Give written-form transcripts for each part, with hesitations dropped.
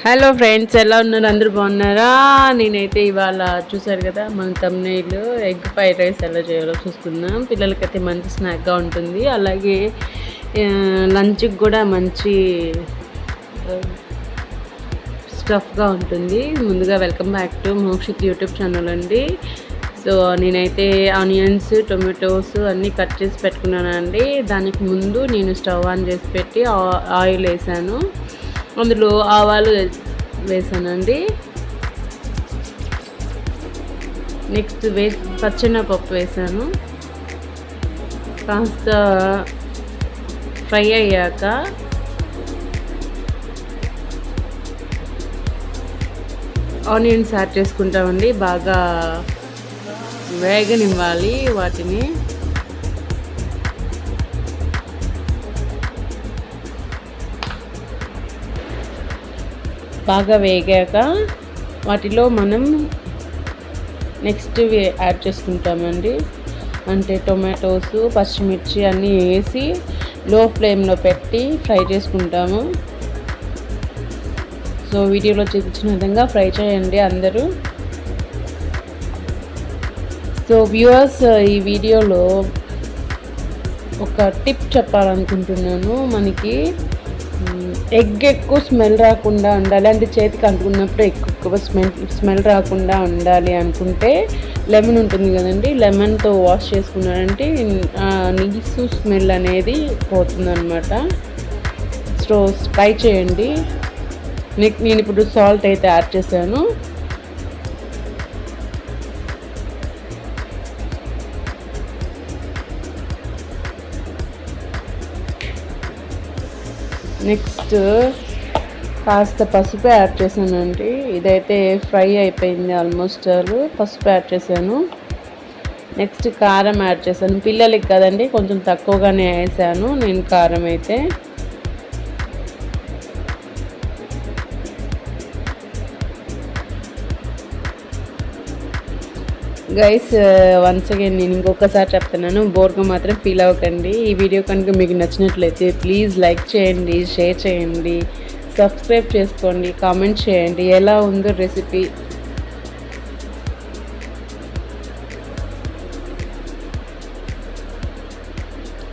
Hello friends, ఎలా ఉన్నారు? అందరూ బాగున్నారా? నేనైతే ఇవాళ చూసారు కదా, మన తమ్నైల్ ఎగ్ ఫ్రైడ్ రైస్ ఎలా చేయాలో చూసుకుందాం. పిల్లలకైతే మంచి స్నాక్గా ఉంటుంది, అలాగే లంచ్కి కూడా మంచి స్టఫ్గా ఉంటుంది. ముందుగా welcome back to Mokshith YouTube channel అండి. సో నేనైతే ఆనియన్స్, టొమాటోస్ అన్నీ కట్ చేసి పెట్టుకున్నాను అండి. దానికి ముందు నేను స్టవ్ ఆన్ చేసి పెట్టి ఆయిల్ వేసాను, అందులో ఆవాలు వేసానండి. నెక్స్ట్ పచ్చెనపప్పు వేసాను. కాస్త ఫ్రై అయ్యాక ఆనియన్స్ యాడ్ చేసుకుంటామండి. బాగా వేగనివ్వాలి వాటిని. బాగా వేగాక వాటిలో మనం నెక్స్ట్ యాడ్ చేసుకుంటామండి. అంటే టొమాటోస్, పచ్చిమిర్చి అన్నీ వేసి లో ఫ్లేమ్లో పెట్టి ఫ్రై చేసుకుంటాము. సో వీడియోలో చూపించిన విధంగా ఫ్రై చేయండి అందరూ. సో వ్యూవర్స్, ఈ వీడియోలో ఒక టిప్ చెప్పాలనుకుంటున్నాను. మనకి ఎగ్ ఎక్కువ స్మెల్ రాకుండా ఉండాలి, అంటే చేతికి అంటుకున్నప్పుడు ఎక్కువ స్మెల్ రాకుండా ఉండాలి అనుకుంటే లెమన్ ఉంటుంది కదండి, లెమన్తో వాష్ చేసుకున్నారంటే నీసు స్మెల్ అనేది పోతుందన్నమాట. సో ట్రై చేయండి. నేను ఇప్పుడు సాల్ట్ అయితే యాడ్ చేశాను. నెక్స్ట్ కాస్త పసుపు యాడ్ చేశానండి. ఇదైతే ఫ్రై అయిపోయింది ఆల్మోస్ట్. పసుపు యాడ్ చేశాను. నెక్స్ట్ కారం యాడ్ చేశాను. పిల్లలకి కదండి కొంచెం తక్కువగానే వేసాను నేను కారం అయితే. గైస్, వన్స్ అగైన్ నేను ఇంకొకసారి చెప్తున్నాను, బోర్గా మాత్రం ఫీల్ అవ్వకండి. ఈ వీడియో కనుక మీకు నచ్చినట్లయితే ప్లీజ్ లైక్ చేయండి, షేర్ చేయండి, సబ్స్క్రైబ్ చేసుకోండి, కామెంట్ చేయండి ఎలా ఉందో రెసిపీ.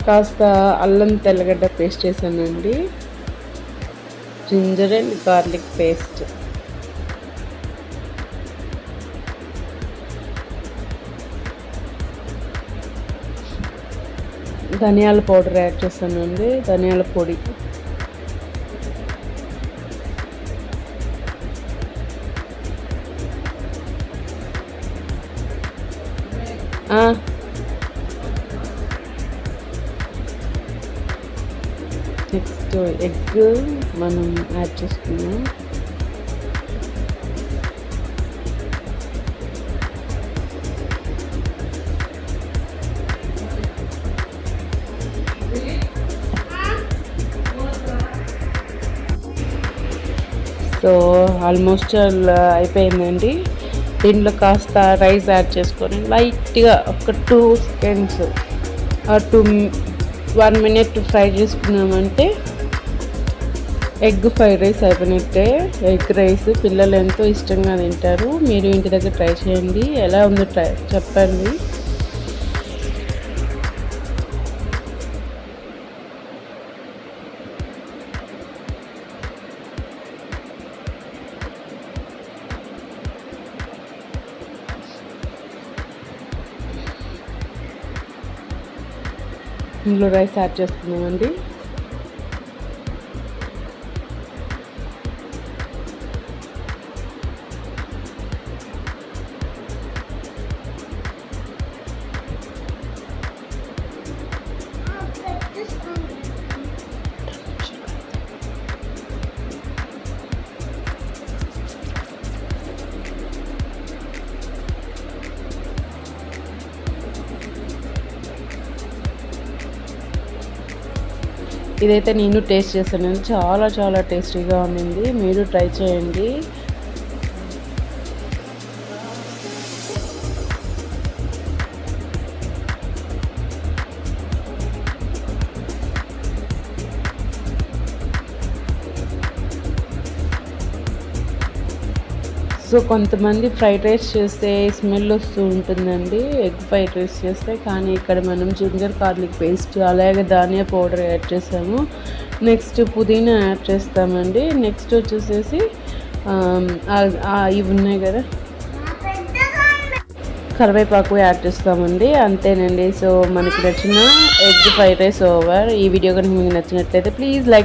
కాస్త అల్లం తెల్లగడ్డ పేస్ట్ చేశానండి, జింజర్ అండ్ గార్లిక్ పేస్ట్. ధనియాల పౌడర్ యాడ్ చేస్తానండి, ధనియాల పొడి. నెక్స్ట్ ఎగ్ మనం యాడ్ చేసుకున్నాం. సో ఆల్మోస్ట్ అయిపోయిందండి. దీంట్లో కాస్త రైస్ యాడ్ చేసుకొని లైట్గా ఒక 2 సెకండ్స్ 1 మినిట్ ఫ్రై చేసుకున్నామంటే ఎగ్ ఫ్రైడ్ రైస్ అయిపోయినట్టే. ఎగ్ రైస్ పిల్లలు ఎంతో ఇష్టంగా తింటారు. మీరు ఇంటి దగ్గర ట్రై చేయండి, ఎలా ఉందో చెప్పండి. ఇందులో రైస్ యాడ్ చేసుకున్నామండి. ఇదైతే నేను టేస్ట్ చేశాను, చాలా చాలా టేస్టీగా ఉండింది. మీరు ట్రై చేయండి. సో కొంతమంది ఫ్రైడ్ రైస్ చేస్తే స్మెల్ వస్తూ ఉంటుందండి, ఎగ్ ఫ్రైడ్ రైస్ చేస్తే. కానీ ఇక్కడ మనం జింజర్ గార్లిక్ పేస్ట్ అలాగే ధనియా పౌడర్ యాడ్ చేసాము. నెక్స్ట్ పుదీనా యాడ్ చేస్తామండి. నెక్స్ట్ వచ్చేసేసి ఇవి ఉన్నాయి కదా, కరివేపాకు యాడ్ చేస్తామండి. అంతేనండి. సో మనకి నచ్చిన ఎగ్ ఫ్రైడ్ రైస్ ఓవర్. ఈ వీడియో కనుక మీకు నచ్చినట్లయితే ప్లీజ్ లైక్